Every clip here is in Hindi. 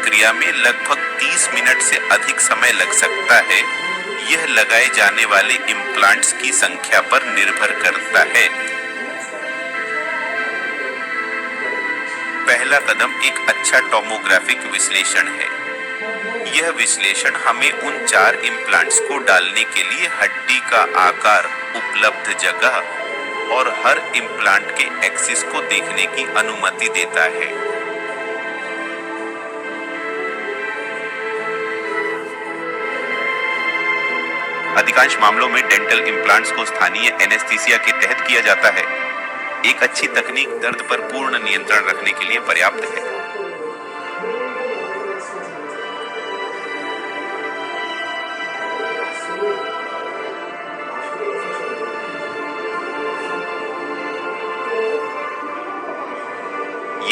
प्रक्रिया में लगभग 30 मिनट से अधिक समय लग सकता है। यह लगाए जाने वाले इम्प्लांट्स की संख्या पर निर्भर करता है। पहला कदम एक अच्छा टोमोग्राफिक विश्लेषण है। यह विश्लेषण हमें उन 4 इम्प्लांट्स को डालने के लिए हड्डी का आकार, उपलब्ध जगह और हर इम्प्लांट के एक्सिस को देखने की अनुमति देता है। अधिकांश मामलों में डेंटल इम्प्लांट्स को स्थानीय एनेस्थीसिया के तहत किया जाता है। एक अच्छी तकनीक दर्द पर पूर्ण नियंत्रण रखने के लिए पर्याप्त है।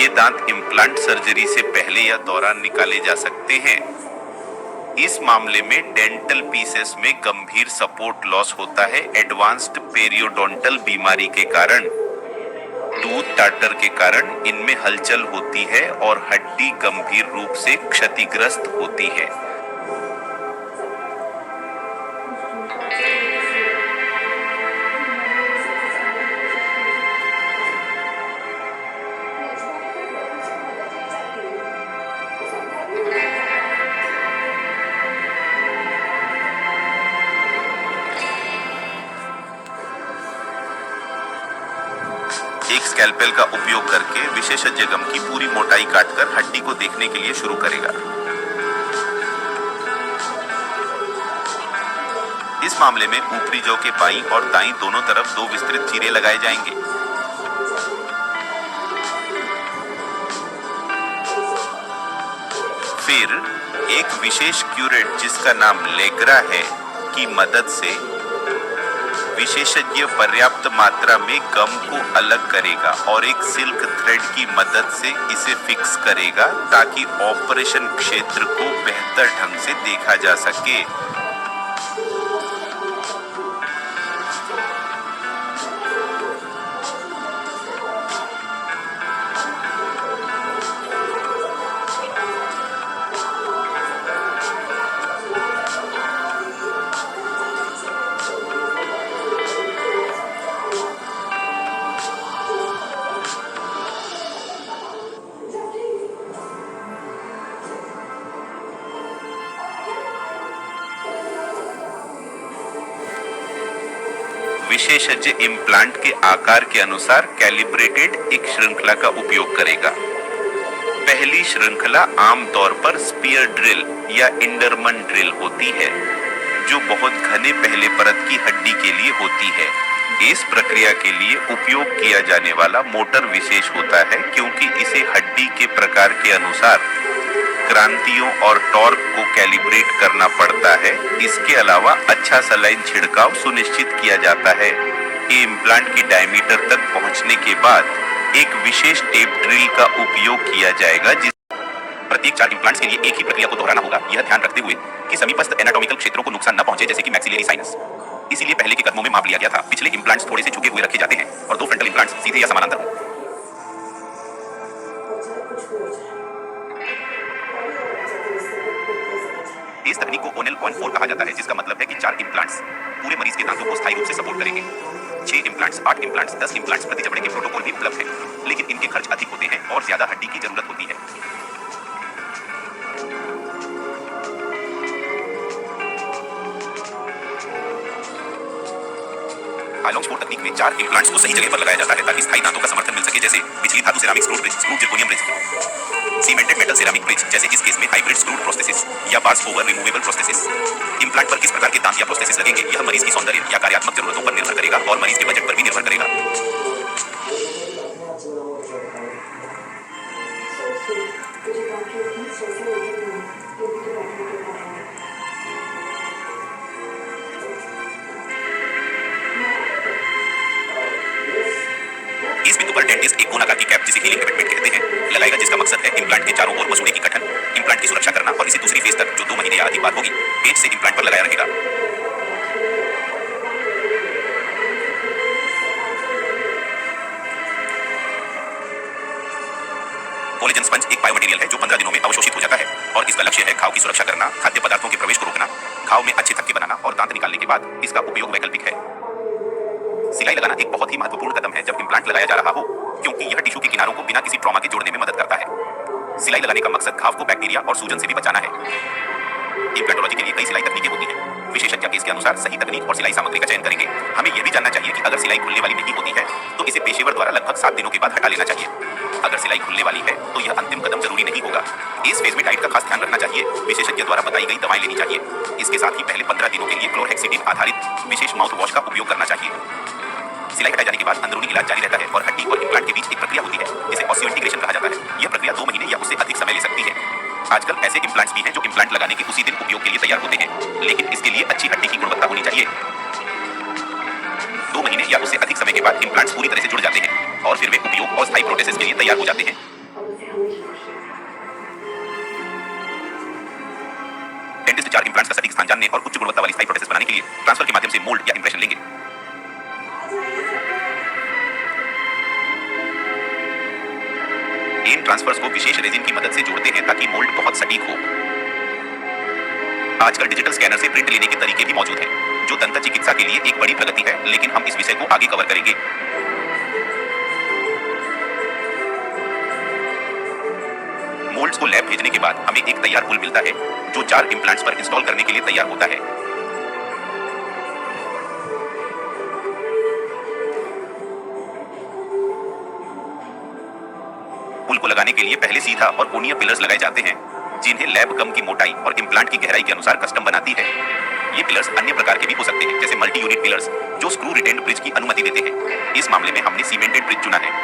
ये दांत इम्प्लांट सर्जरी से पहले या दौरान निकाले जा सकते हैं। इस मामले में डेंटल पीसेस में गंभीर सपोर्ट लॉस होता है। एडवांस्ड पेरियोडोंटल बीमारी के कारण, टूथ टाटर के कारण इनमें हलचल होती है और हड्डी गंभीर रूप से क्षतिग्रस्त होती है। एक स्कैल्पेल का उपयोग करके विशेषज्ञ गम की पूरी मोटाई काटकर हड्डी को देखने के लिए शुरू करेगा। इस मामले में ऊपरी जौ के बाईं और दाईं दोनों तरफ 2 विस्तृत चीरे लगाए जाएंगे। फिर एक विशेष क्यूरेट जिसका नाम लेग्रा है की मदद से विशेषज्ञ पर्याप्त मात्रा में गम को अलग करेगा और एक सिल्क थ्रेड की मदद से इसे फिक्स करेगा ताकि ऑपरेशन क्षेत्र को बेहतर ढंग से देखा जा सके। विशेषज्ञ इम्प्लांट के आकार के अनुसार कैलिब्रेटेड एक श्रृंखला का उपयोग करेगा। पहली श्रृंखला आमतौर पर स्पीयर ड्रिल या इंडरमन ड्रिल होती है, जो बहुत घने पहले परत की हड्डी के लिए होती है। इस प्रक्रिया के लिए उपयोग किया जाने वाला मोटर विशेष होता है क्योंकि इसे हड्डी के प्रकार के अनुसार क्रांतियों और टॉर्क को कैलिब्रेट करना पड़ता है। इसके अलावा अच्छा सलाइन छिड़काव सुनिश्चित किया जाता है कि इम्प्लांट की डायमीटर तक पहुंचने के बाद एक विशेष टेप ड्रिल का उपयोग किया जाएगा। जिस प्रत्येक 4 इम्प्लांट्स के लिए एक ही प्रक्रिया को दोहराना होगा, यह ध्यान रखते हुए कि समीपस्थ एनाटॉमिकल क्षेत्रों को नुकसान न पहुंचे, जैसे कि मैक्सिलरी साइनस। इसीलिए पहले के कदमों में माप लिया गया था। पिछले इम्प्लांट्स थोड़े से झुके हुए रखे जाते हैं और 2 फ्रंटल इम्प्लांट्स सीधे या समानांतर हों। इस तकनीक को ओनेल 0.4 कहा जाता है, जिसका मतलब है कि 4 इम्प्लांट्स पूरे मरीज के दांतों को स्थायी रूप से सपोर्ट करेंगे। 6 इम्प्लांट्स, 8 इम्प्लांट्स, 10 इम्प्लांट्स प्रति जबड़े के प्रोटोकॉल भी उपलब्ध हैं, लेकिन इनके खर्च अधिक होते हैं और ज्यादा हड्डी की जरूरत होती है। हाइलॉन्ग स्पोर्ट तकनीक में 4 इम्प्लांट्स को सही जगह पर लगाया जाता है ताकि स्थायी दांतों का समर्थन मिल सके, जैसे बिजली धातु ceramic screw bridge, screw zirconium bridge, cemented metal ceramic bridge, जैसे इस केस में हाइब्रिड स्क्रूड प्रोस्थेसिस या bars over removable prosthesis. Implant पर किस प्रकार के दांत या प्रोस्थेसिस लगेंगे, यह मरीज की सौंदर्य या कार्यात्मक जरूरतों पर निर्भर करेगा और मरीज के बजट पर भी निर्भर करेगा। इस बिंदु पर डेंटिस्ट एक कोन आकार की कैप, जिसे हीलिंग एबेटमेंट कहते हैं, लगाएगा, जिसका मकसद है इम्प्लांट के चारों ओर मसूड़े की गठन, इम्प्लांट की सुरक्षा करना और इसे दूसरी फेज तक, जो 2 महीने या अधिक बाद होगी, पेज से इम्प्लांट पर लगाया रहेगा। कोलेजन स्पंज एक बायोमटेरियल है जो 15 दिनों में अवशोषित हो जाता है। इसका लक्ष्य है घाव की सुरक्षा करना, खाद्य पदार्थों के प्रवेश को रोकना, घाव में अच्छे थक्के बनाना और दांत निकालने के बाद इसका उपयोग वैकल्पिक है। सिलाई लगाना एक बहुत ही महत्वपूर्ण कदम है जब इम्प्लांट लगाया जा रहा हो, क्योंकि यह टिश्यू के किनारों को बिना किसी ट्रॉमा के जोड़ने में मदद करता है। सिलाई लगाने का मकसद घाव को बैक्टीरिया और सूजन से भी बचाना है। इम्प्लांटोलॉजी के लिए कई सिलाई तकनीकें होती हैं। विशेषज्ञ केस के अनुसार सही तकनीक और सिलाई सामग्री का चयन करेंगे। हमें यह भी जानना चाहिए कि अगर सिलाई खुलने वाली नहीं होती है तो इसे पेशेवर द्वारा लगभग 7 दिनों के बाद हटा लेना चाहिए। अगर सिलाई खुलने वाली है तो यह अंतिम कदम जरूरी नहीं होगा। इस फेज में डाइट का खास ध्यान रखना चाहिए। विशेषज्ञ द्वारा बताई गई दवाएं लेनी चाहिए। इसके साथ ही पहले 15 दिनों के लिए क्लोरहेक्सिडिन आधारित विशेष माउथ वॉश का उपयोग करना चाहिए। सिलाई हटाए जाने के बाद अंदरूनी इलाज जारी रहता है और हड्डी और इम्प्लांट के बीच एक प्रक्रिया होती है जिसे ऑस्टियोइंटीग्रेशन कहा जाता है। यह प्रक्रिया 2 महीने या उससे अधिक समय ले सकती है। आजकल ऐसे इम्प्लांट्स भी हैं जो इम्प्लांट लगाने के उसी दिन उपयोग के लिए तैयार होते हैं, लेकिन इसके लिए अच्छी हड्डी की गुणवत्ता होनी चाहिए। 2 महीने या उससे अधिक समय के बाद इम्प्लांट्स पूरी तरह से जुड़ जाते हैं और फिर वे उपयोग और स्थायी प्रोटेसिस के लिए तैयार हो जाते हैं। डेंटिस्ट 4 इम्प्लांट्स का सटीक स्थान जानने और उच्च गुणवत्ता वाली स्थायी प्रोटेसिस बनाने के लिए ट्रांसफर के माध्यम से मोल्ड या इंप्रेशन लेंगे। इन ट्रांसफर्स को विशेष रेजिन की मदद से जोड़ते हैं ताकि मोल्ड बहुत सटीक हो। आजकल डिजिटल स्कैनर से प्रिंट लेने के तरीके भी मौजूद हैं, जो दंत चिकित्सा के लिए एक बड़ी प्रगति है, लेकिन हम इस विषय को आगे कवर करेंगे। मोल्ड्स को लैब भेजने के बाद हमें एक तैयार पुल मिलता है जो 4 इम्प्लांट्स पर इंस्टॉल करने के लिए तैयार होता है। पुल को लगाने के लिए पहले सीधा और कोणीय पिलर्स लगाए जाते हैं, जिन्हें लैब गम की मोटाई और इम्प्लांट की गहराई के अनुसार कस्टम बनाती है। ये पिलर्स अन्य प्रकार के भी हो सकते हैं, जैसे मल्टी यूनिट पिलर्स जो स्क्रू रिटेन्ड ब्रिज की अनुमति देते हैं। इस मामले में हमने सीमेंटेड ब्रिज चुना है।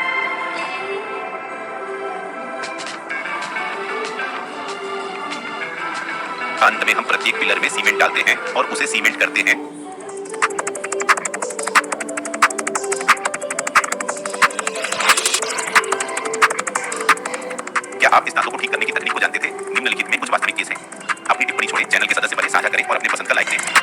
अंत में हम प्रत्येक पिलर में सीमेंट डालते हैं और उसे सीमेंट करते हैं। क्या आप इस दांतों को ठीक करने की तकनीक को जानते थे? निम्नलिखित में कुछ वास्तविक केस हैं। अपनी टिप्पणी छोड़ें, चैनल के सदस्य बने, साझा करें और अपने पसंद का लाइक दें।